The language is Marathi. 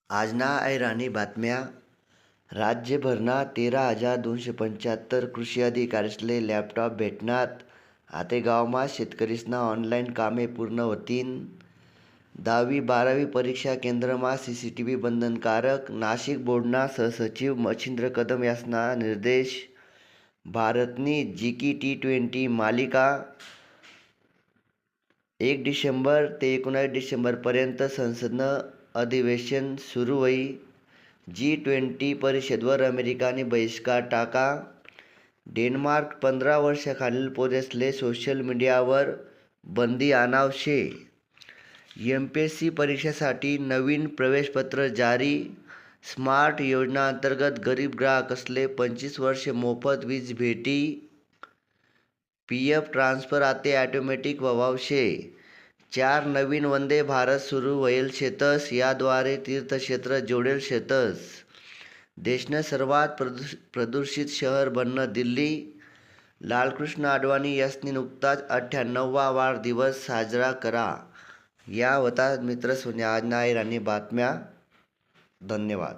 आजना ऐराणी बातम्या. राज्यभरना 13,275 कृषी अधिकारीसले लॅपटॉप भेटणार. आतेगावमा शेतकरीसना ऑनलाईन कामे पूर्ण होतीन. 10वी-12वी परीक्षा केंद्रमा CCTV बंधनकारक. नाशिक बोर्डना सहसचिव मच्छिंद्र कदम यासना निर्देश. भारतनी जीकी T20 मालिका 1 डिसेंबर ते 19 डिसेंबरपर्यंत संसदनं अधिवेशन सुरू होई. G20 परिषदेवर अमेरिकाने बहिष्कार टाका. डेन्मार्क 15 वर्षाखालील पोरेसले सोशल मीडियावर बंदी आणाव शे. MPSC परीक्षेसाठी नवीन प्रवेशपत्र जारी. स्मार्ट योजनांतर्गत गरीब ग्राहकसले 25 वर्षे मोफत वीज भेटी. PF ट्रान्सफर आते ऑटोमॅटिक व्हाव शे. 4 नवीन वंदे भारत सुरू व्हयेल शेतस. याद्वारे तीर्थक्षेत्र जोडेल शेतस. देशनं सर्वात प्रदूषित शहर बननं दिल्ली. लालकृष्ण अडवाणी यासनी नुकताच 98वा वाढदिवस साजरा करा. या होता मित्रसोनी आजना ऐराणी बातम्या. धन्यवाद.